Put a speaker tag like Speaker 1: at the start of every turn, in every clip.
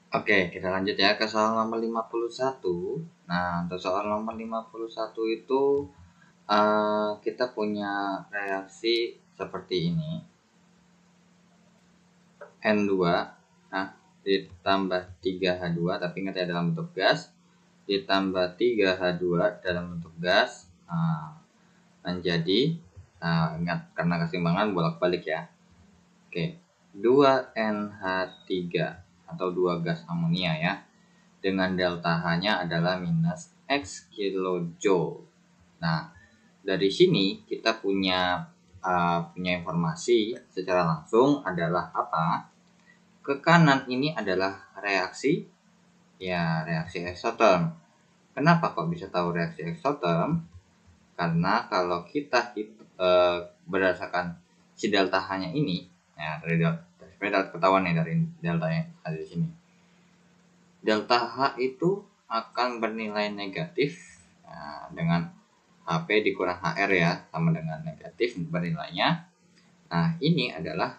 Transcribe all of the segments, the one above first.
Speaker 1: Oke, kita lanjut ya ke soal nomor 51. Nah, untuk soal nomor 51 itu kita punya reaksi seperti ini. N2 nah, ditambah 3H2, tapi ingat ya dalam bentuk gas, ditambah 3H2 dalam bentuk gas, menjadi ingat karena keseimbangan bolak-balik ya. Oke, 2NH3 atau 2 gas amonia ya, dengan delta H-nya adalah minus X kilojoule. Nah, dari sini kita punya informasi secara langsung adalah apa? Ke kanan ini adalah reaksi eksoterm. Kenapa kok bisa tahu reaksi eksoterm? Karena kalau kita berdasarkan si delta H-nya ini, ya dari ketahuan nih dari delta yang ada di sini. Delta H itu akan bernilai negatif dengan HP dikurang HR ya, sama dengan negatif bernilainya. Nah, ini adalah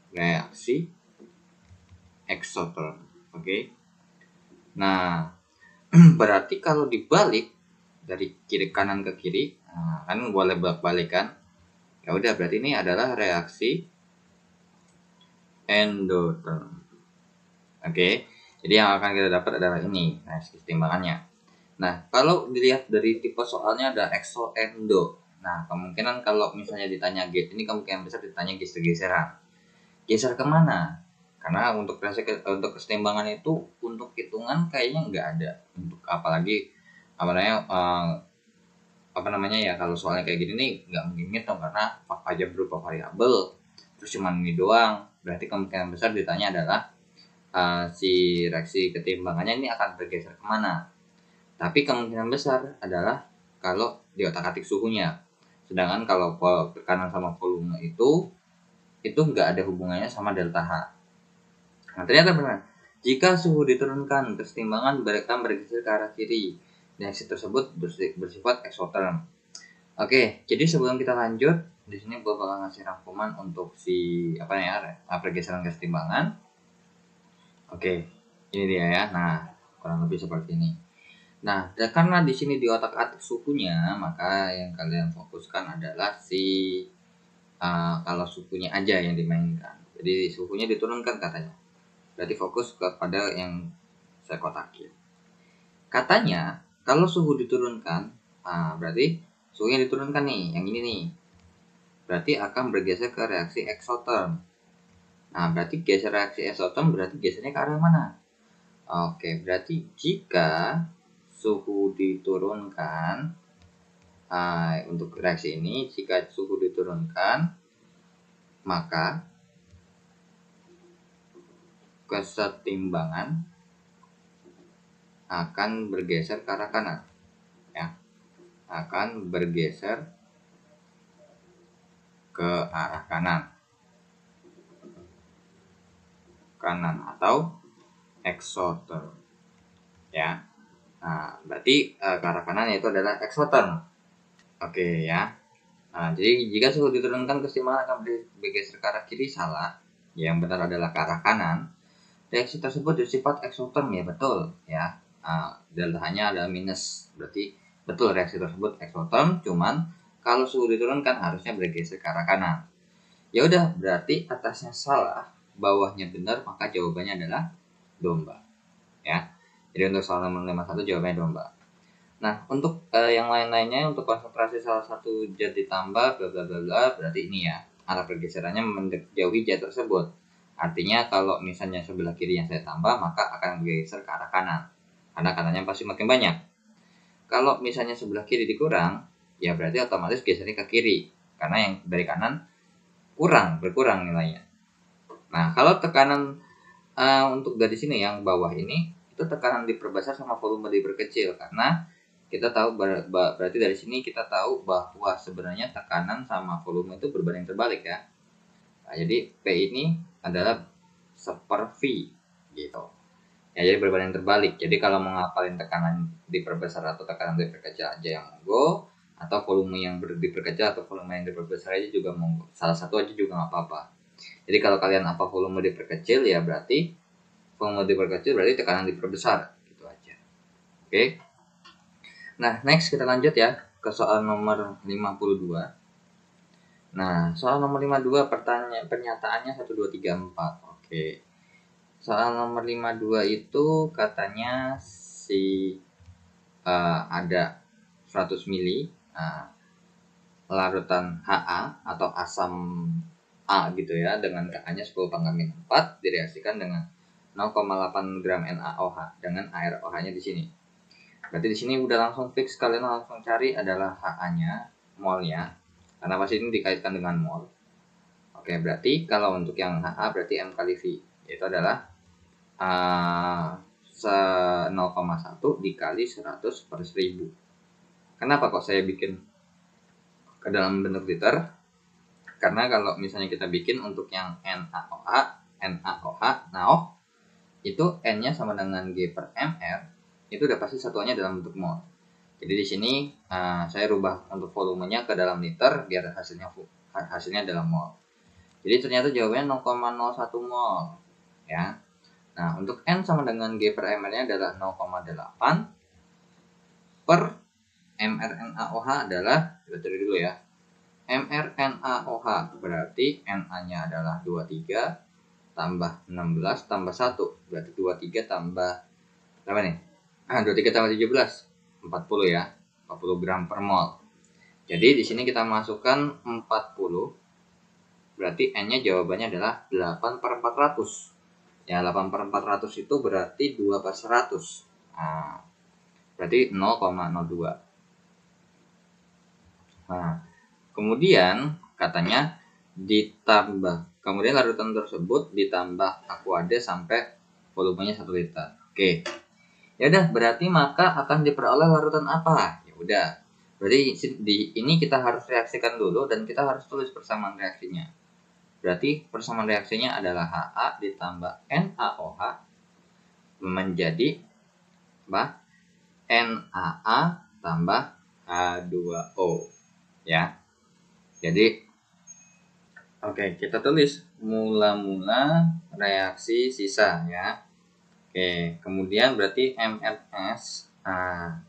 Speaker 1: reaksi eksoterm. Oke. Nah, berarti kalau dibalik dari kiri kanan ke kiri, kan boleh balik kan? Ya udah, berarti ini adalah reaksi endotherm. Oke. Jadi yang akan kita dapat adalah ini, reaksi keseimbangannya. Nah, kalau dilihat dari tipe soalnya ada exo-endo. Nah, kemungkinan kalau misalnya ditanya gate, ini kemungkinan besar ditanya geser-geseran. Geser kemana? Karena untuk keseimbangan itu untuk hitungan kayaknya nggak ada. Untuk apalagi ya, kalau soalnya kayak gini nih nggak mungkin ngitung karena aja berupa variabel. Terus cuma ini doang. Berarti kemungkinan besar ditanya adalah si reaksi keseimbangannya ini akan bergeser kemana. Tapi kemungkinan besar adalah kalau di otak-atik suhunya. Sedangkan kalau tekanan sama volume itu nggak ada hubungannya sama delta H. Nah, ternyata benar. Jika suhu diturunkan, keseimbangan akan bergeser ke arah kiri. Reaksi tersebut bersifat eksoterm. Oke, jadi sebelum kita lanjut, di sini gue bakal ngasih rangkuman untuk pergeseran keseimbangan. Oke, ini dia ya. Nah, kurang lebih seperti ini. Nah, karena di sini di otak-atik suhunya, maka yang kalian fokuskan adalah kalau suhunya aja yang dimainkan. Jadi suhunya diturunkan katanya. Berarti fokus kepada yang saya kotakin. Katanya kalau suhu diturunkan, berarti suhunya diturunkan nih, yang ini nih. Berarti akan bergeser ke reaksi eksoterm. Nah, berarti geser reaksi eksoterm berarti gesernya ke arah mana? Oke, berarti jika suhu diturunkan, untuk reaksi ini, jika suhu diturunkan, maka kesetimbangan akan bergeser ke arah kanan, ya, akan bergeser ke arah kanan atau eksoterm, ya. Nah, berarti ke arah kanan yaitu adalah eksoterm. Oke ya. Nah, jadi jika suhu diturunkan, kesetimbangan akan bergeser ke arah kiri, salah. Yang benar adalah ke arah kanan. Reaksi tersebut bersifat eksoterm, ya betul ya. Delta-nya adalah minus, berarti betul reaksi tersebut eksoterm, cuman kalau suhu diturunkan harusnya bergeser ke arah kanan. Ya udah, berarti atasnya salah, bawahnya benar, maka jawabannya adalah domba. Ya. Jadi untuk soal nomor 51 jawabannya domba. Nah, untuk yang lain-lainnya, untuk konsentrasi salah satu zat ditambah bla bla bla bla, berarti ini ya, arah pergeserannya menjauhi zat tersebut. Artinya kalau misalnya sebelah kiri yang saya tambah, maka akan bergeser ke arah kanan. Karena kanannya pasti makin banyak. Kalau misalnya sebelah kiri dikurang, ya berarti otomatis gesernya ke kiri. Karena yang dari kanan berkurang nilainya. Nah, kalau tekanan untuk dari sini yang bawah ini, itu tekanan diperbesar sama volume diperkecil. Karena kita tahu berarti dari sini kita tahu bahwa sebenarnya tekanan sama volume itu berbanding terbalik ya. Nah, jadi P ini adalah seper V gitu. Ya, jadi berbanding terbalik. Jadi kalau mau ngapalin tekanan diperbesar atau tekanan diperkecil aja yang monggo, atau volume yang diperkecil atau volume yang diperbesar aja juga monggo. Salah satu aja juga nggak apa-apa. Jadi kalau kalian apa volume diperkecil, ya berarti volume diperkecil berarti tekanan diperbesar, gitu aja. Oke. Nah, next kita lanjut ya ke soal nomor 52. Nah, soal nomor 52 pernyataannya 1 2 3 4. Oke. Soal nomor 52 itu katanya ada 100 mili larutan HA atau asam A gitu ya, dengan KA-nya 10⁴ direaksikan dengan 0,8 gram NaOH dengan air OH-nya di sini. Berarti di sini udah langsung fix, kalian langsung cari adalah HA-nya, molnya, karena pasti ini dikaitkan dengan mol. Oke, berarti kalau untuk yang HA berarti M kali V, yaitu adalah 0,1 dikali 100/1000. Kenapa kok saya bikin ke dalam bentuk liter? Karena kalau misalnya kita bikin untuk yang NaOH, itu N-nya sama dengan G/mR, itu udah pasti satuannya dalam bentuk mol. Jadi di sini saya rubah untuk volumenya ke dalam liter biar hasilnya dalam mol. Jadi ternyata jawabannya 0,01 mol ya. Nah, untuk N sama dengan G/mR-nya adalah 0,8 per mRNaOH adalah, kita cari dulu ya, mRNaOH berarti Na-nya adalah 23 tambah 16 tambah 1, berarti 23 tambah berapa nih? 23 tambah 17, 40 ya, 40 gram per mol. Jadi di sini kita masukkan 40, berarti N-nya jawabannya adalah 8/400. Ya, 8/400 itu berarti 2/100. Nah, berarti 0,02. Nah, kemudian katanya kemudian larutan tersebut ditambah aquade sampai volumenya 1 liter. Oke. Ya udah, berarti maka akan diperoleh larutan apa? Ya udah. Berarti di ini kita harus reaksikan dulu dan kita harus tulis persamaan reaksinya. Berarti persamaan reaksinya adalah HA ditambah NaOH menjadi NaA tambah H2O ya. Jadi oke, kita tulis mula-mula reaksi sisa ya. Oke, kemudian berarti MNS. Nah,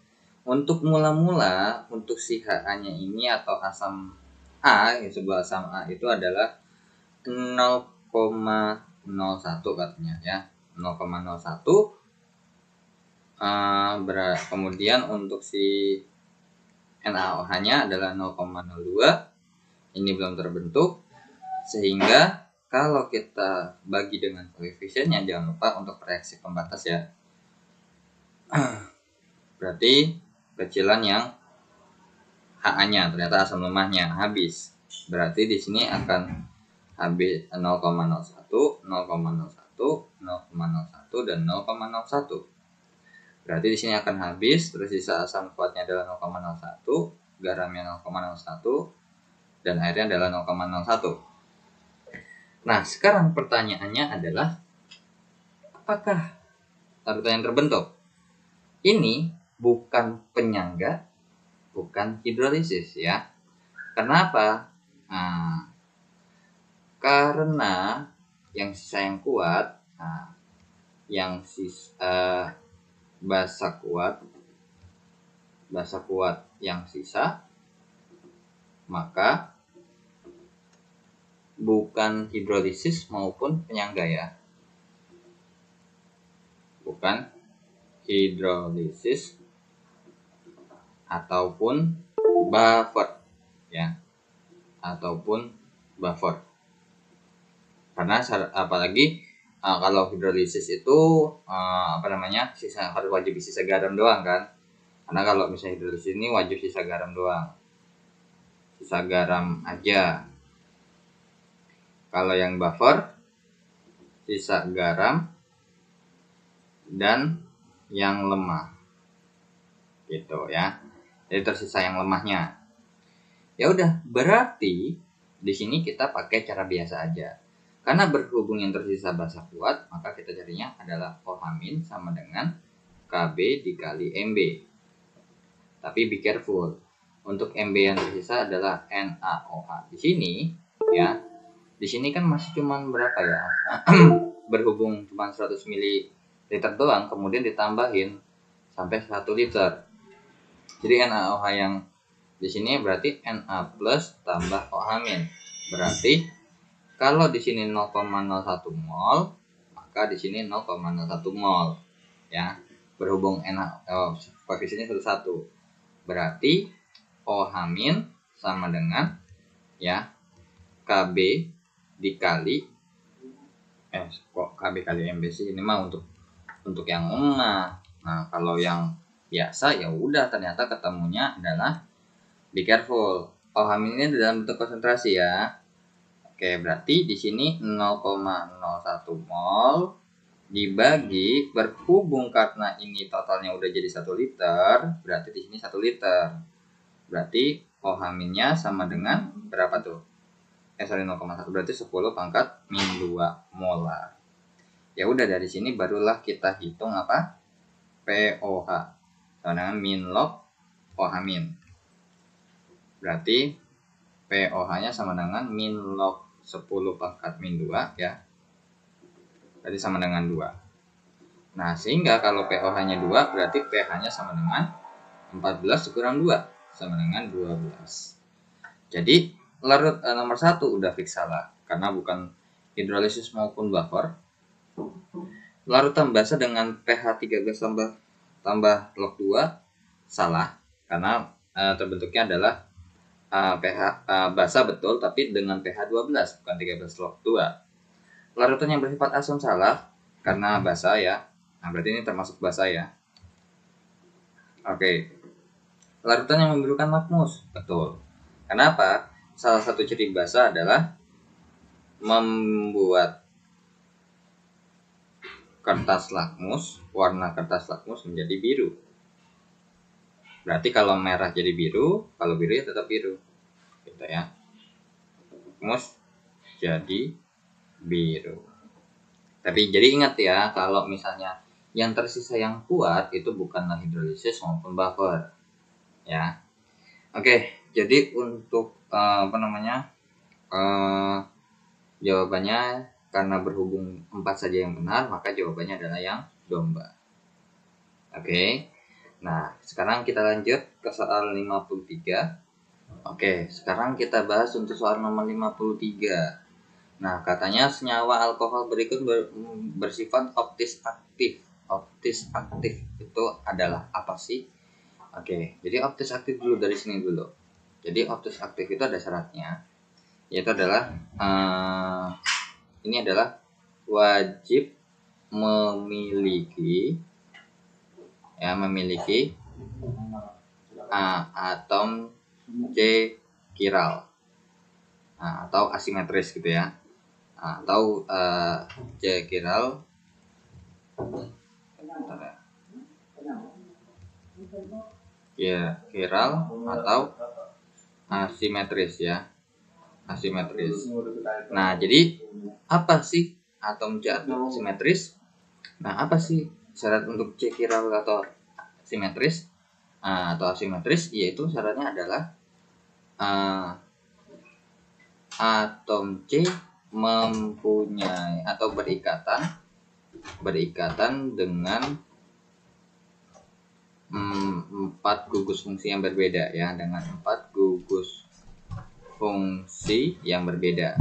Speaker 1: untuk mula-mula untuk si HA-nya ini atau asam A, sebuah asam A itu adalah 0,01 katanya ya. 0,01. Kemudian untuk si NaOH-nya adalah 0,02. Ini belum terbentuk, sehingga kalau kita bagi dengan koefisiennya, jangan lupa untuk reaksi pembatas ya. Berarti kecilan yang HA-nya, ternyata asam lemahnya habis. Berarti di sini akan habis 0,01, 0,01, 0,01 dan 0,01. Berarti di sini akan habis, terus sisa asam kuatnya adalah 0,01, garamnya 0,01, dan airnya adalah 0,01. Nah, sekarang pertanyaannya adalah, apakah larutan yang terbentuk ini bukan penyangga, bukan hidrolisis ya? Kenapa? Nah, karena yang sisa yang kuat, yang sisa basa kuat yang sisa, maka bukan hidrolisis maupun penyangga ya. Bukan hidrolisis ataupun buffer ya. Ataupun buffer. Karena apalagi kalau hidrolisis itu sisa harus wajib sisa garam doang kan. Karena kalau misalnya hidrolisis ini wajib sisa garam doang. Sisa garam aja. Kalau yang buffer sisa garam dan yang lemah. Gitu ya. Jadi tersisa yang lemahnya. Ya udah, berarti di sini kita pakai cara biasa aja. Karena berhubung yang tersisa basa kuat, maka kita carinya adalah OH- sama dengan Kb dikali Mb. Tapi be careful. Untuk Mb yang tersisa adalah NaOH. Di sini ya. Di sini kan masih cuman berapa ya? berhubung cuma 100 ml doang, kemudian ditambahin sampai 1 liter. Jadi NaOH yang di sini berarti Na plus tambah OH min. Berarti kalau di sini 0,01 mol, maka di sini 0,01 mol. Ya, berhubung koefisiennya 1. Berarti OH min sama dengan ya KB dikali kok KB kali MB sih, ini mah untuk yang umum. Nah, kalau yang biasa ya udah ternyata ketemunya adalah, be careful, OH min ini dalam bentuk konsentrasi ya. Oke, berarti di sini 0,01 mol dibagi, berhubung karena ini totalnya udah jadi 1 liter, berarti di sini 1 liter. Berarti OH minnya sama dengan berapa tuh? 0,1 berarti 10 pangkat min 2 molar. Ya udah, dari sini barulah kita hitung apa? POH sama dengan min log OH min. Berarti POH-nya sama dengan min log 10 pangkat min 2 ya. Berarti sama dengan 2. Nah, sehingga kalau POH-nya 2 berarti pH-nya sama dengan 14 kurang 2 sama dengan 12. Jadi larut nomor 1 udah fix salah karena bukan hidrolisis maupun buffer. Larutan basa dengan pH 13 tambah log 2 salah karena terbentuknya adalah pH basa betul tapi dengan pH 12 bukan 13 log 2. Larutan yang bersifat asam salah karena basa ya. Nah, berarti ini termasuk basa ya. Oke. Larutan yang membirukan lakmus, betul. Kenapa? Salah satu ciri basa adalah membuat warna kertas lakmus menjadi biru. Berarti kalau merah jadi biru, kalau biru ya tetap biru. Gitu ya. Lakmus jadi biru. Tapi jadi ingat ya, kalau misalnya yang tersisa yang kuat itu bukanlah hidrolisis maupun buffer. Ya. Oke, jadi untuk jawabannya karena berhubung 4 saja yang benar, maka jawabannya adalah yang domba. Oke. Nah, sekarang kita lanjut ke soal 53. Oke, sekarang kita bahas untuk soal nomor 53. Nah, katanya senyawa alkohol berikut bersifat optis aktif. Optis aktif itu adalah apa sih? Oke, jadi optis aktif dulu dari sini dulu. Jadi optis aktif itu ada syaratnya, yaitu adalah ini adalah wajib memiliki atom C chiral atau asimetris gitu ya, atau C chiral chiral atau asimetris ya, asimetris. Nah, jadi apa sih atom C atau asimetris? Nah, apa sih syarat untuk C chiral atau simetris atau asimetris? Yaitu syaratnya adalah atom C mempunyai atau berikatan dengan 4 gugus fungsi yang berbeda ya, dengan 4 gugus fungsi yang berbeda.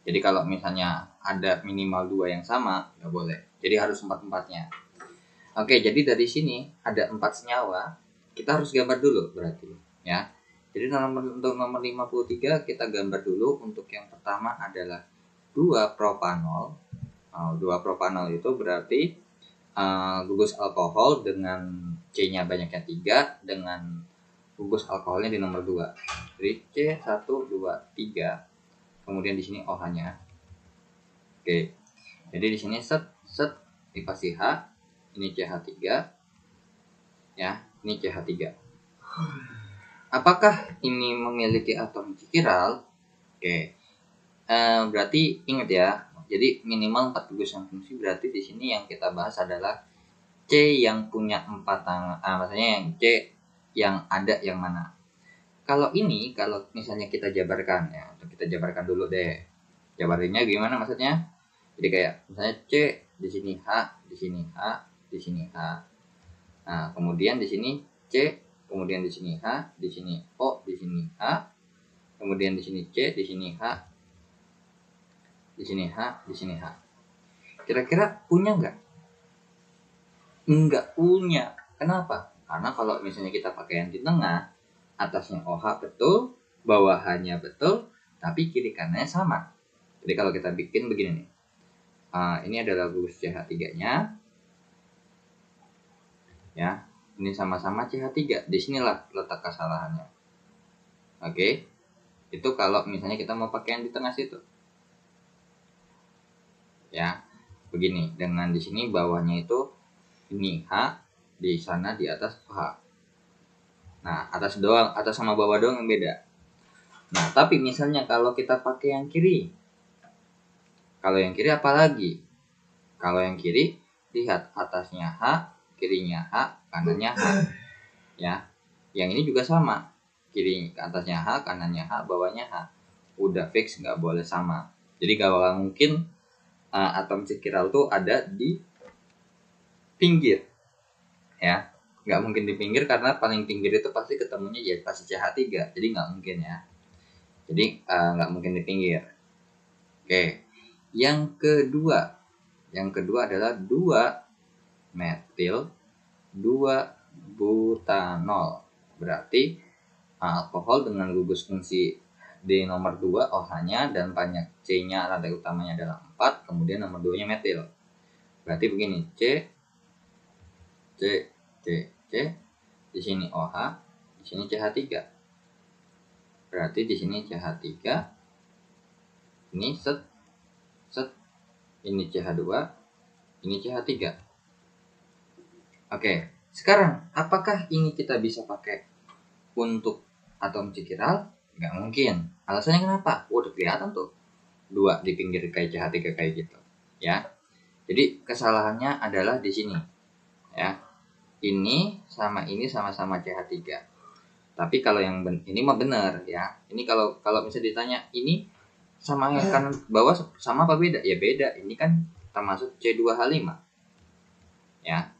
Speaker 1: Jadi kalau misalnya ada minimal 2 yang sama, nggak boleh. Jadi harus 4-4-nya. Oke, jadi dari sini ada 4 senyawa. Kita harus gambar dulu berarti ya. Jadi untuk nomor 53 kita gambar dulu. Untuk yang pertama adalah 2 propanol. 2 propanol itu berarti gugus alkohol dengan C-nya banyaknya 3 dengan gugus alkoholnya di nomor 2. Jadi C1, 2, 3. Kemudian di sini OH-nya. Oke. Jadi di sini set dikasih H, ini CH3. Ya, ini CH3. Apakah ini memiliki atom chiral? Oke. Berarti ingat ya. Jadi minimal 4 gugus fungsi, berarti di sini yang kita bahas adalah C yang punya 4 tangan. Maksudnya yang C yang ada yang mana? kalau misalnya kita jabarkan ya, untuk kita jabarkan dulu deh. Jabarinnya gimana maksudnya? Jadi kayak misalnya C di sini H, di sini H, di sini H. Nah, kemudian di sini C, kemudian di sini H, di sini O, di sini H, kemudian di sini C, di sini H, di sini H, di sini H. Kira-kira punya nggak? Nggak punya. Kenapa? Karena kalau misalnya kita pakai yang di tengah, atasnya OH betul, bawahannya betul, tapi kiri kanannya sama. Jadi kalau kita bikin begini nih. Ini adalah gugus CH3-nya. Ya, ini sama-sama CH3. Disinilah letak kesalahannya. Oke. Itu kalau misalnya kita mau pakai yang di tengah situ. Ya, begini. Dengan di sini bawahnya itu ini H, di sana di atas H. Nah, atas sama bawah doang yang beda. Nah, tapi misalnya kalau kita pakai yang kiri. Kalau yang kiri apalagi? Kalau yang kiri, lihat atasnya H, kirinya H, kanannya H. Ya. Yang ini juga sama. Kiri atasnya H, kanannya H, bawahnya H. Udah fix, nggak boleh sama. Jadi gak bakal mungkin atom cikiral tuh ada di pinggir. Ya. Nggak mungkin di pinggir karena paling pinggir itu pasti ketemunya ya pasti CH3. Jadi nggak mungkin ya. Jadi nggak mungkin di pinggir. Oke. Yang kedua adalah 2 metil 2 butanol. Berarti alkohol dengan gugus fungsi D nomor 2 OH-nya dan banyak C-nya rantai utamanya adalah 4, kemudian nomor 2-nya metil. Berarti begini, C di sini OH, di sini CH3. Berarti di sini CH3, ini set, ini CH2, ini CH3. Oke, sekarang apakah ini kita bisa pakai untuk atom cikiral? Nggak mungkin. Alasannya kenapa? Udah kelihatan tuh 2 di pinggir kayak CH3 kayak gitu. Ya. Jadi kesalahannya adalah di sini. Ya. Ini sama-sama CH3. Tapi kalau yang ini mah benar ya. Ini kalau misalnya ditanya ini sama yang kanan bawah sama apa beda? Ya beda. Ini kan termasuk C2H5. Ya.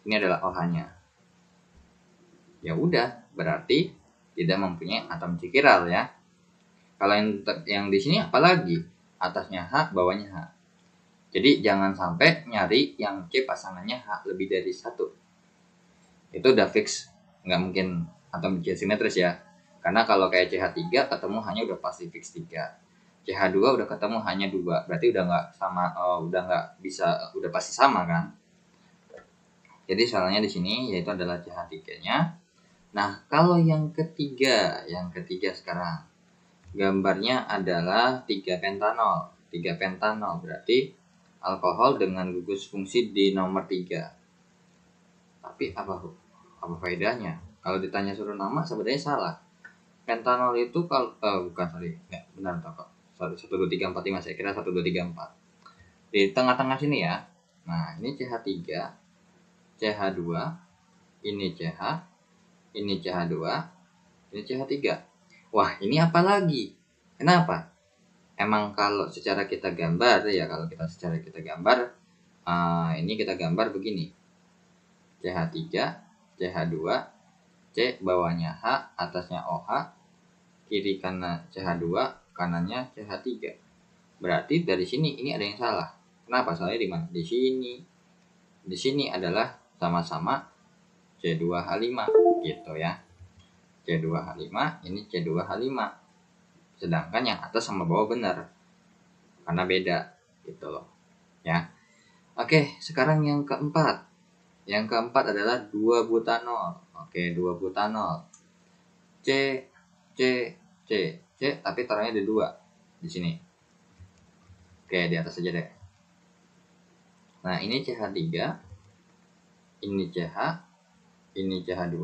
Speaker 1: Ini adalah OH-nya. Ya udah, berarti tidak mempunyai atom cikiral ya. Kalau yang di sini apalagi? Atasnya H, bawahnya H. Jadi jangan sampai nyari yang C pasangannya H lebih dari 1. Itu udah fix, nggak mungkin atom C simetris ya. Karena kalau kayak CH3 ketemu hanya udah pasti fix 3. CH2 udah ketemu hanya 2. Berarti udah nggak sama, udah nggak bisa, udah pasti sama kan. Jadi salahnya di sini yaitu adalah CH3-nya. Nah, kalau yang ketiga sekarang gambarnya adalah 3 pentanol. 3 pentanol berarti alkohol dengan gugus fungsi di nomor 3. Tapi apa faedahnya? Kalau ditanya suruh nama sebenarnya salah. Pentanol itu kalau bukan enggak benar kok. 1 2 3 4 5 saya kira 1 2 3 4. Di tengah-tengah sini ya. Nah, ini CH3, CH2, ini CH, ini CH2, ini CH3. Wah, ini apa lagi? Kenapa? Emang kalau secara kita gambar ya, ini kita gambar begini. CH3, CH2, C bawahnya H, atasnya OH, kiri kanan CH2, kanannya CH3. Berarti dari sini ini ada yang salah. Kenapa? Salahnya di mana? Di sini. Di sini adalah sama-sama C2H5 gitu ya. C2H5, ini C2H5. Sedangkan yang atas sama bawah benar. Karena beda gitu loh. Ya. Oke, sekarang yang keempat. Yang keempat adalah 2 butanol. Oke, 2 butanol. C tapi taruhnya ada 2 di sini. Oke, di atas saja deh. Nah, ini CH3, ini CH, ini CH2,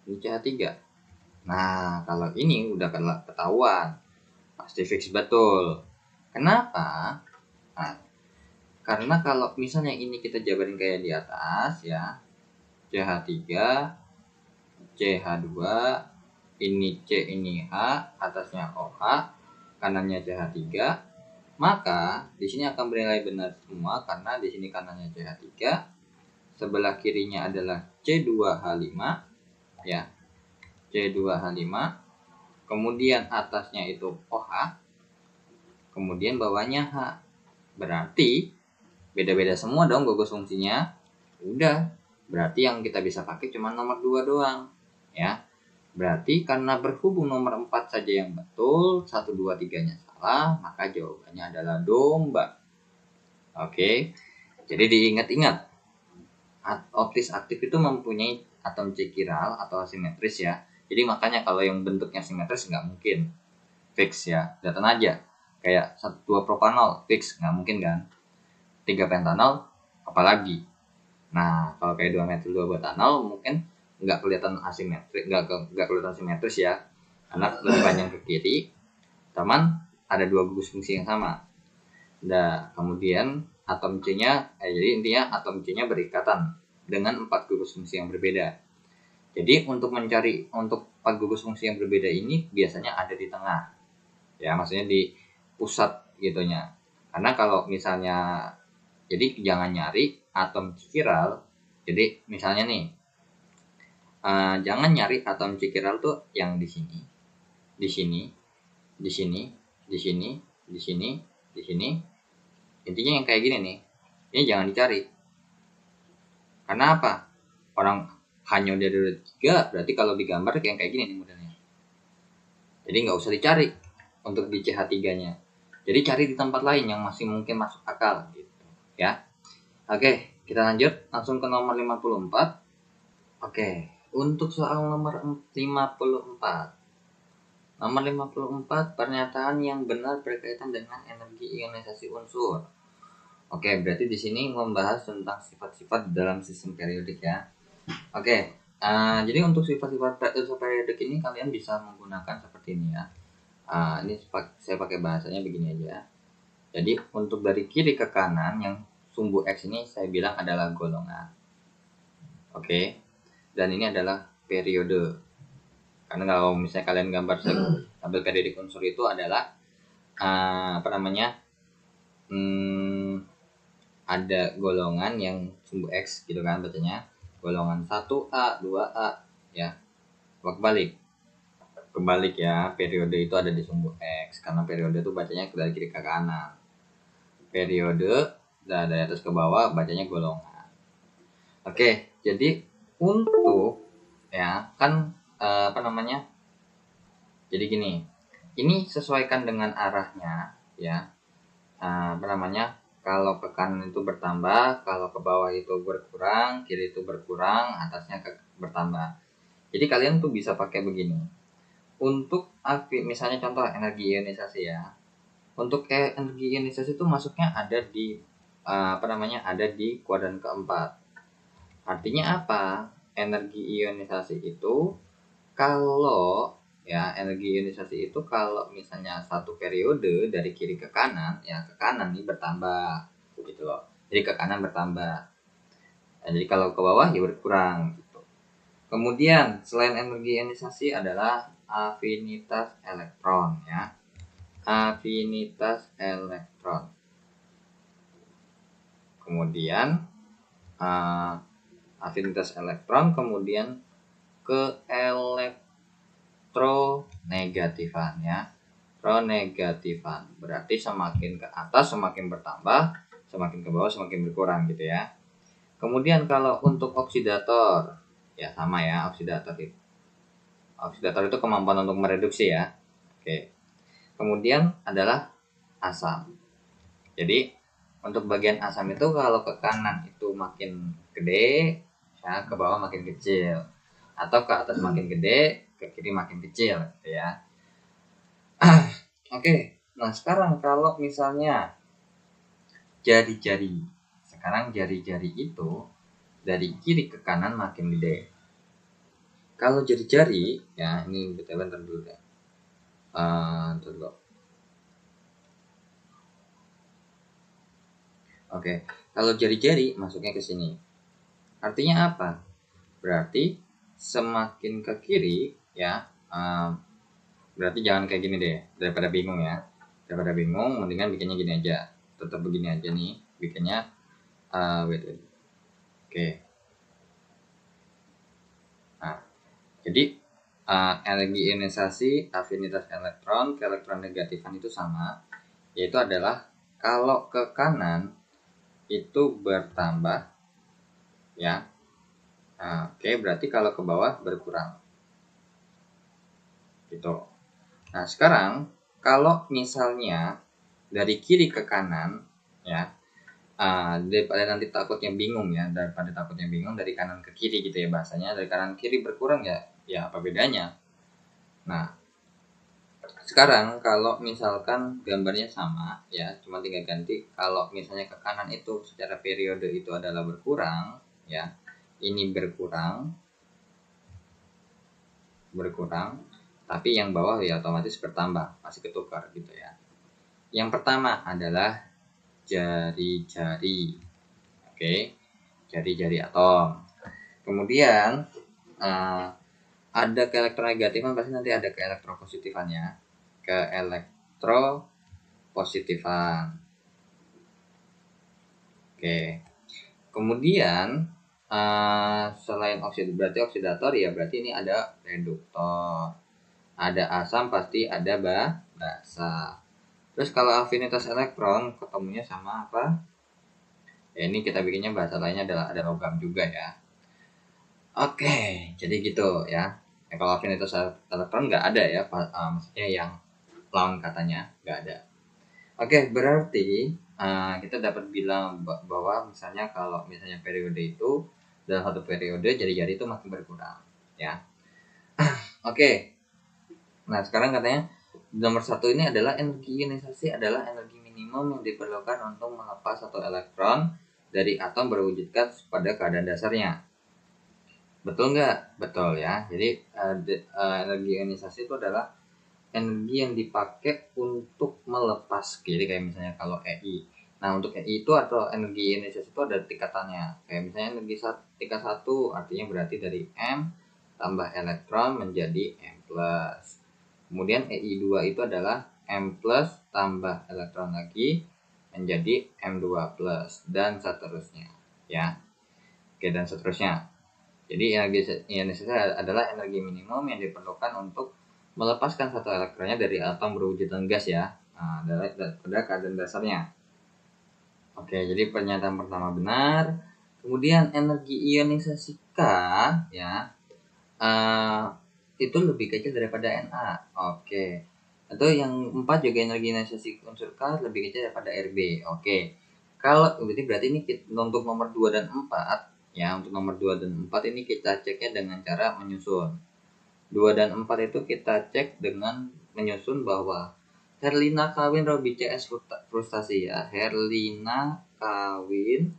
Speaker 1: ini CH3. Nah, kalau ini udah ketahuan. Pasti fix betul. Kenapa? Nah, karena kalau misalnya ini kita jabarin kayak di atas ya. CH3, CH2, ini C, ini H, atasnya OH, kanannya CH3, maka di sini akan bernilai benar semua karena di sini kanannya CH3, sebelah kirinya adalah C2H5 ya. C2H5, kemudian atasnya itu OH, kemudian bawahnya H. Berarti beda-beda semua dong gugus fungsinya. Udah, berarti yang kita bisa pakai cuma nomor 2 doang ya. Berarti karena berhubung nomor 4 saja yang betul, 1, 2, 3-nya salah, maka jawabannya adalah domba. Oke, jadi diingat-ingat, optis aktif itu mempunyai atom C chiral atau asimetris ya. Jadi makanya kalau yang bentuknya simetris nggak mungkin fix ya, kelihatan aja. Kayak 2 propanol fix, nggak mungkin kan. 3 pentanol apalagi. Nah, kalau kayak 2 metil 2 butanol mungkin nggak kelihatan asimetris, nggak kelihatan simetris ya, karena lebih panjang ke kiri, teman ada 2 gugus fungsi yang sama. Nah, kemudian atom C-nya, jadi intinya atom C-nya berikatan dengan 4 gugus fungsi yang berbeda. Jadi untuk 4 gugus fungsi yang berbeda ini biasanya ada di tengah, ya maksudnya di pusat gitunya. Karena kalau misalnya, jadi jangan nyari atom chiral. Jadi misalnya nih, jangan nyari atom chiral tuh yang di sini, di sini, di sini, di sini, di sini, di sini. Intinya yang kayak gini nih, ini jangan dicari. Karena apa? Orang hanya udah ada 3, berarti kalau digambar kayak gini nih modelnya. Jadi nggak usah dicari untuk di CH3-nya. Jadi cari di tempat lain yang masih mungkin masuk akal gitu, ya. Oke, kita lanjut langsung ke nomor 54. Oke, untuk soal nomor 54. Nomor 54, pernyataan yang benar berkaitan dengan energi ionisasi unsur. Oke, berarti di sini membahas tentang sifat-sifat dalam sistem periodik ya. Oke, jadi untuk sifat-sifat periodik ini kalian bisa menggunakan seperti ini ya. Ini saya pakai bahasanya begini aja. Jadi untuk dari kiri ke kanan yang sumbu X ini saya bilang adalah golongan. Oke, dan ini adalah periode. Karena kalau misalnya kalian gambar tabel periodik unsur itu adalah ada golongan yang sumbu X gitu kan bacanya, golongan 1A, 2A ya. Kebalik ya, periode itu ada di sumbu X karena periode itu bacanya dari kiri ke kanan. Periode dari atas ke bawah bacanya golongan. Oke, jadi untuk ya kan jadi gini, ini sesuaikan dengan arahnya ya. Kalau ke kanan itu bertambah, kalau ke bawah itu berkurang, kiri itu berkurang, atasnya bertambah. Jadi kalian tuh bisa pakai begini. Untuk misalnya contoh energi ionisasi ya. Untuk energi ionisasi itu masuknya ada di ada di kuadran keempat. Artinya apa? Energi ionisasi itu kalau misalnya satu periode dari kiri ke kanan, ya ke kanan nih bertambah gitu loh. Jadi ke kanan bertambah. Nah, jadi kalau ke bawah ya berkurang gitu. Kemudian selain energi ionisasi adalah afinitas elektron ya. Afinitas elektron. Kemudian afinitas elektron, kemudian ke elektronegatifan ya. Pronegatifan berarti semakin ke atas semakin bertambah, semakin ke bawah semakin berkurang gitu ya. Kemudian kalau untuk oksidator ya sama ya, oksidator itu kemampuan untuk mereduksi ya. Oke. Kemudian adalah asam. Jadi untuk bagian asam itu kalau ke kanan itu makin gede ya, ke bawah makin kecil, atau ke atas makin gede, ke kiri makin kecil gitu ya. Oke, nah sekarang kalau misalnya jari-jari, sekarang jari-jari itu dari kiri ke kanan makin gede. Kalau jari-jari ya, ini bentar dulu ya. Oke, kalau jari-jari masuknya ke sini. Artinya apa? Berarti semakin ke kiri ya, Berarti jangan kayak gini deh, daripada bingung ya. Daripada bingung, mendingan bikinnya gini aja. Tetap begini aja nih, bikinnya wait. Oke. Nah, jadi energi ionisasi afinitas elektron ke elektron negatifan itu sama, yaitu adalah kalau ke kanan itu bertambah, ya. Nah, oke, berarti kalau ke bawah berkurang. Gitu. Nah, sekarang kalau misalnya dari kiri ke kanan, ya, daripada nanti takutnya bingung ya, dari kanan ke kiri gitu ya bahasanya, dari kanan ke kiri berkurang ya, ya apa bedanya? Nah, sekarang kalau misalkan gambarnya sama, ya, cuma tinggal ganti. Kalau misalnya ke kanan itu secara periode itu adalah berkurang, ya, ini berkurang, tapi yang bawah ya otomatis bertambah, masih ketukar gitu ya. Yang pertama adalah jari-jari, oke, jari-jari atom. Kemudian ada ke elektronegatifan, pasti nanti ada ke elektropositifannya, ke elektropositifan. Oke. Kemudian selain berarti oksidator ya, berarti ini ada reduktor. Ada asam pasti ada basa. Terus kalau afinitas elektron ketemunya sama apa? Ya ini kita bikinnya bahasa lainnya adalah ada logam juga ya. Oke, jadi gitu ya. Kalau afinitas elektron nggak ada ya, maksudnya yang lawan katanya nggak ada. Oke, berarti kita dapat bilang bahwa misalnya kalau misalnya periode itu dalam satu periode jari-jari itu makin berkurang, ya. Oke. Nah, sekarang katanya nomor satu ini adalah energi ionisasi adalah energi minimum yang diperlukan untuk melepas satu elektron dari atom berwujudkan pada keadaan dasarnya. Betul nggak? Betul ya. Jadi energi ionisasi itu adalah energi yang dipakai untuk melepas. Jadi kayak misalnya kalau EI. Nah, untuk EI itu atau energi ionisasi itu ada tingkatannya. Kayak misalnya energi tingkat 1 artinya berarti dari M tambah elektron menjadi M+. Kemudian EI2 itu adalah M+ tambah elektron lagi menjadi M2+ dan seterusnya, ya. Oke, dan seterusnya. Jadi energi ionisasi adalah energi minimum yang diperlukan untuk melepaskan satu elektronnya dari atom berwujudan gas ya, pada keadaan dasarnya. Oke, jadi pernyataan pertama benar. Kemudian energi ionisasi K ya, itu lebih kecil daripada Na. Oke. Atau yang 4 juga energi ionisasi unsur K lebih kecil daripada Rb. Oke. Kalau berarti ini untuk nomor 2 dan 4 ya, untuk nomor 2 dan 4 ini kita ceknya dengan cara menyusun. 2 dan 4 itu kita cek dengan menyusun bahwa Herlina kawin Robi CS frustasi ya. Herlina kawin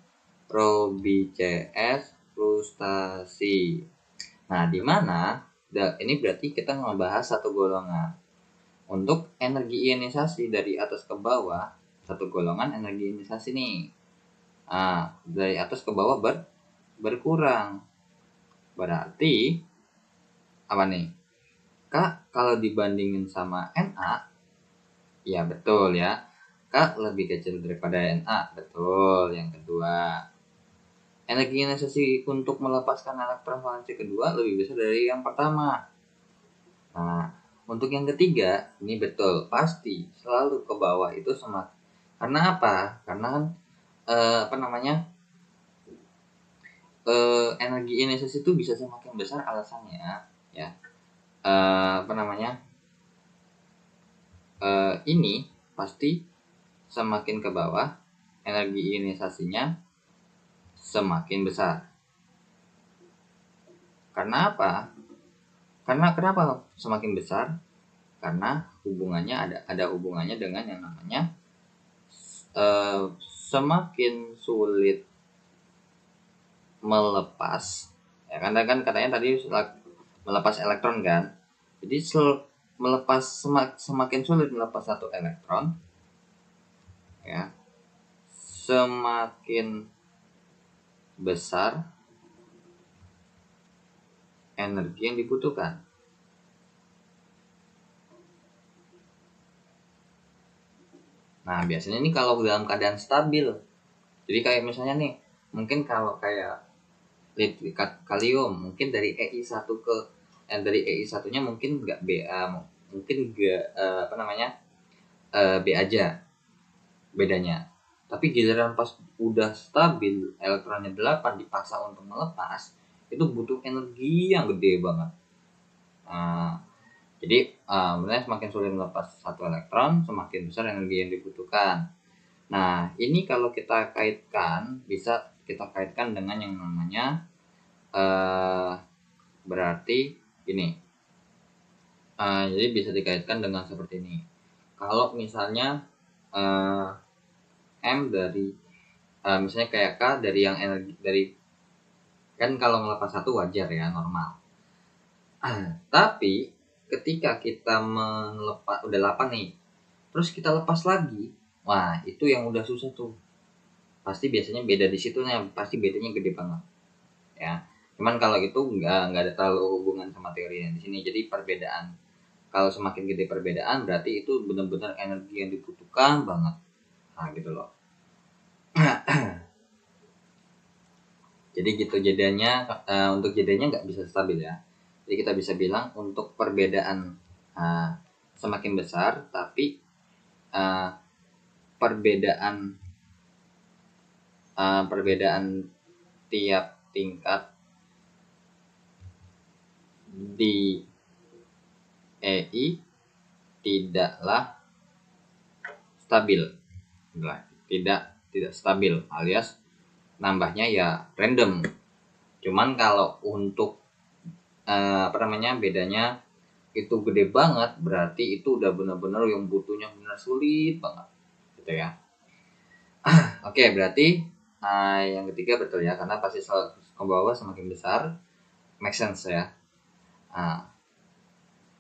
Speaker 1: Robi CS frustasi. Nah, di mana ini berarti kita membahas satu golongan. Untuk energi ionisasi dari atas ke bawah, satu golongan energi ionisasi nih. Nah, dari atas ke bawah berkurang. Berarti apa nih? K kalau dibandingin sama Na, ya betul ya. K lebih kecil daripada Na, betul. Yang kedua, energi ionisasi untuk melepaskan elektron valensi kedua lebih besar dari yang pertama. Nah, untuk yang ketiga, ini betul, pasti selalu ke bawah itu semakin. Karena apa? Karena kan energi ionisasi itu bisa semakin besar alasannya ya. Ini pasti semakin ke bawah energi ionisasinya semakin besar. Karena apa? Karena kenapa semakin besar? Karena hubungannya ada hubungannya dengan yang namanya semakin sulit melepas, ya kan katanya tadi melepas elektron kan. Jadi semakin sulit melepas satu elektron, ya, semakin besar energi yang dibutuhkan. Nah, biasanya nih kalau dalam keadaan stabil. Jadi kayak misalnya nih, mungkin kalau kayak kalium mungkin dari EI1 ke dari EI1-nya mungkin enggak Ba, mungkin enggak apa namanya? B aja bedanya. Tapi giliran pas udah stabil, elektronnya 8 dipaksa untuk melepas, itu butuh energi yang gede banget. Jadi semakin sulit melepas satu elektron, semakin besar energi yang dibutuhkan. Nah, ini kalau kita kaitkan, bisa kita kaitkan dengan yang namanya berarti ini. Jadi bisa dikaitkan dengan seperti ini. Kalau misalnya M dari misalnya kayak K dari yang energi dari, kan kalau ngelepas satu wajar ya, normal. Tapi ketika kita melepas udah 8 nih, terus kita lepas lagi, wah itu yang udah susah tuh. Pasti biasanya beda di situ nih, pasti bedanya gede banget. Ya. Cuman kalau itu nggak ada terlalu hubungan sama teorinya di sini. Jadi perbedaan, kalau semakin gede perbedaan berarti itu benar-benar energi yang dibutuhkan banget. Nah gitu loh. Jadi gitu jadinya, untuk jadinya nggak bisa stabil ya. Jadi kita bisa bilang untuk perbedaan semakin besar, tapi perbedaan tiap tingkat di EI tidaklah stabil, tidak stabil, alias nambahnya ya random. Cuman kalau untuk bedanya itu gede banget, berarti itu udah benar-benar yang butuhnya benar sulit banget gitu ya. Oke, berarti yang ketiga betul ya, karena pasti ke bawah semakin besar, make sense ya.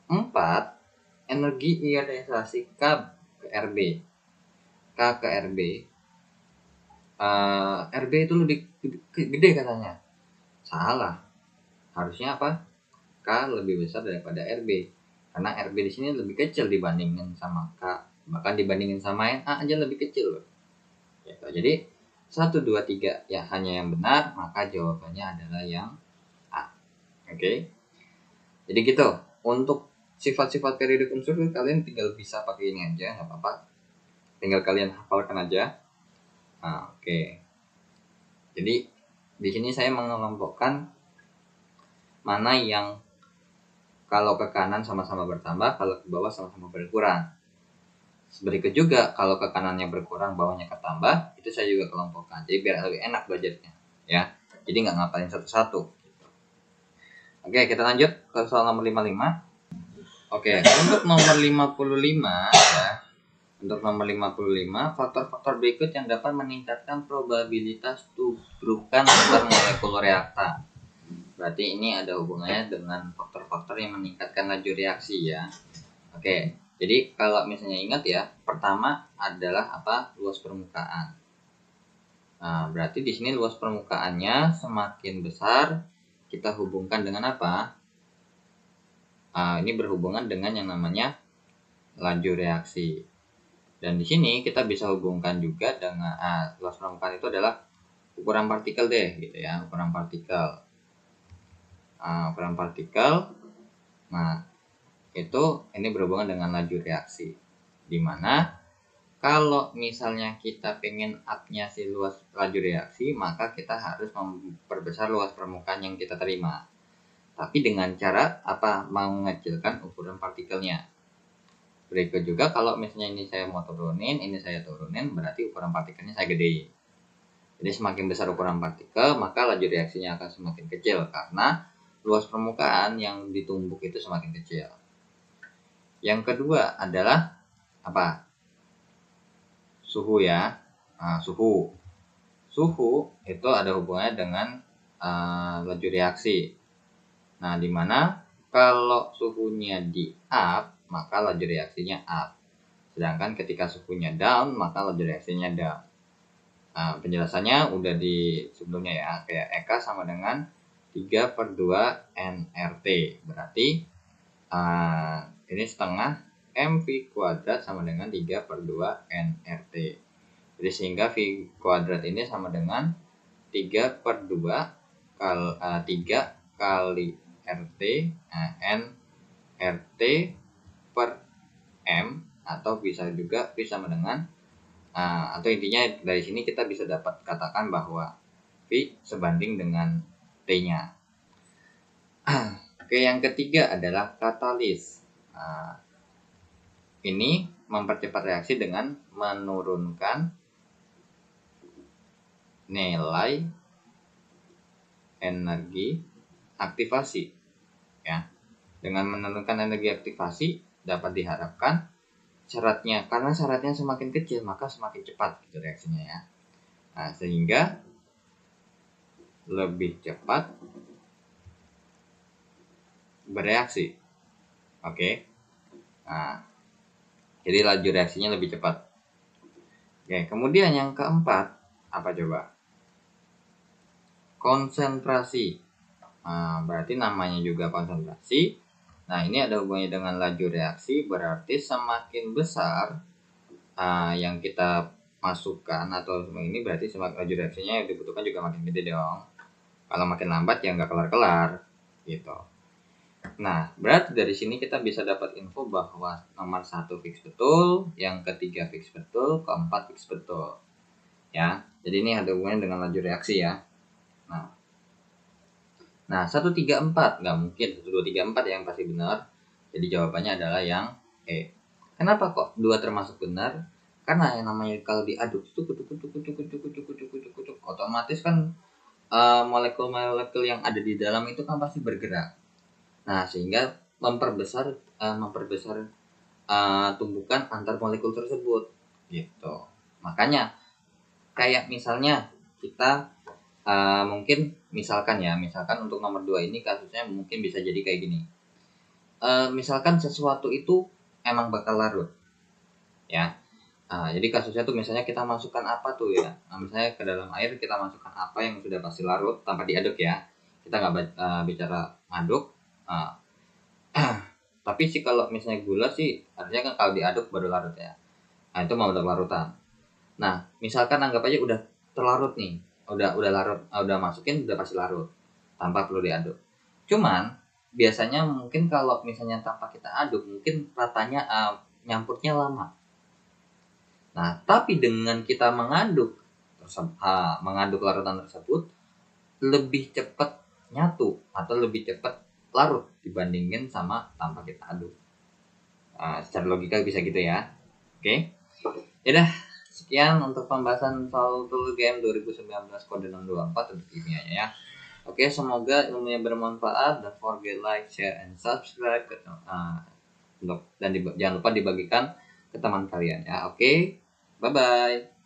Speaker 1: 4, energi ionisasi K ke Rb. K ke Rb. Rb itu lebih gede katanya. Salah. Harusnya apa? K lebih besar daripada Rb. Karena Rb di sini lebih kecil dibandingin sama K. Bahkan dibandingin sama Na aja lebih kecil loh. Gitu. Jadi 1, 2, 3 ya hanya yang benar, maka jawabannya adalah yang A. Oke. Jadi gitu. Untuk sifat-sifat periodik unsur kalian tinggal bisa pakai ini aja, nggak apa-apa. Tinggal kalian hafalkan aja. Oke. Jadi di sini saya mengelompokkan mana yang kalau ke kanan sama-sama bertambah, kalau ke bawah sama-sama berkurang. Berikut juga kalau ke kanannya berkurang, bawahnya ketambah, itu saya juga kelompokkan. Jadi biar lebih enak belajarnya, ya. Jadi nggak ngapalin satu-satu. Oke, kita lanjut ke soal nomor 55. Oke, untuk nomor 55 ya. Untuk nomor 55, faktor-faktor berikut yang dapat meningkatkan probabilitas tubrukan antar molekul reaktan. Berarti ini ada hubungannya dengan faktor-faktor yang meningkatkan laju reaksi ya. Oke, jadi kalau misalnya ingat ya, pertama adalah apa? Luas permukaan. Nah, berarti di sini luas permukaannya semakin besar, kita hubungkan dengan apa? Ini berhubungan dengan yang namanya laju reaksi. Dan di sini kita bisa hubungkan juga dengan luas permukaan itu adalah ukuran partikel deh, gitu ya, ukuran partikel. Ukuran partikel. Nah, itu ini berhubungan dengan laju reaksi. Dimana kalau misalnya kita pengen up-nya si luas laju reaksi, maka kita harus memperbesar luas permukaan yang kita terima. Tapi dengan cara apa? Mengecilkan ukuran partikelnya. Berikut juga kalau misalnya ini saya mau turunin, ini saya turunin, berarti ukuran partikelnya saya gede. Jadi semakin besar ukuran partikel, maka laju reaksinya akan semakin kecil karena luas permukaan yang ditumbuk itu semakin kecil. Yang kedua adalah apa? Suhu ya. Suhu itu ada hubungannya dengan laju reaksi. Nah, dimana kalau suhunya di up, maka laju reaksinya up. Sedangkan ketika suhunya down, maka laju reaksinya down. Penjelasannya udah di sebelumnya ya, kayak EK sama dengan 3/2 nRT. Berarti ini setengah MV kuadrat sama dengan 3 per 2 NRT. Jadi sehingga V kuadrat ini sama dengan 3 per 2 3 kali RT N RT per M, atau bisa juga V sama dengan atau intinya dari sini kita bisa dapat katakan bahwa V sebanding dengan T-nya. Oke, yang ketiga adalah katalis. Ini mempercepat reaksi dengan menurunkan nilai energi aktivasi. Ya, dengan menurunkan energi aktivasi dapat diharapkan karena syaratnya semakin kecil maka semakin cepat gitu reaksinya ya. Nah, sehingga lebih cepat bereaksi. Oke. Nah, jadi laju reaksinya lebih cepat. Oke, kemudian yang keempat apa coba? Konsentrasi. Nah, berarti namanya juga konsentrasi. Nah, ini ada hubungannya dengan laju reaksi, berarti semakin besar yang kita masukkan atau ini berarti semakin laju reaksinya yang dibutuhkan juga makin gede dong. Kalau makin lambat ya nggak kelar-kelar gitu. Nah, berarti dari sini kita bisa dapat info bahwa nomor 1 fix betul, yang ketiga fix betul, keempat fix betul. Ya, jadi ini ada hubungannya dengan laju reaksi ya. Nah, 1, 3, 4 nggak mungkin 1, 2, 3, 4 yang pasti benar. Jadi jawabannya adalah yang E. Kenapa kok 2 termasuk benar? Karena yang namanya kalau diaduk itu otomatis kan molekul-molekul yang ada di dalam itu kan pasti bergerak. Nah, sehingga memperbesar tumbukan antar molekul tersebut gitu. Makanya kayak misalnya kita mungkin misalkan untuk nomor 2 ini kasusnya mungkin bisa jadi kayak gini. Misalkan sesuatu itu emang bakal larut ya. Jadi kasusnya tuh misalnya kita masukkan apa tuh ya, misalnya ke dalam air kita masukkan apa yang sudah pasti larut tanpa diaduk ya, kita nggak bicara aduk. Tapi sih kalau misalnya gula sih artinya kan kalau diaduk baru larut ya. Nah, itu mau larutan. Nah, misalkan anggap aja udah terlarut nih, udah larut, udah masukin udah pasti larut tanpa perlu diaduk. Cuman biasanya mungkin kalau misalnya tanpa kita aduk mungkin ratanya nyampurnya lama. Nah, tapi dengan kita mengaduk larutan tersebut lebih cepat nyatu atau lebih cepat larut dibandingin sama tanpa kita aduk. Secara logika bisa gitu ya. Oke. Yaudah, sekian untuk pembahasan soal tool game 2019 kode 624 untuk kimianya ya. Oke, semoga ilmunya bermanfaat. Don't forget like, share, and subscribe dan jangan lupa dibagikan ke teman kalian ya. Oke, bye bye.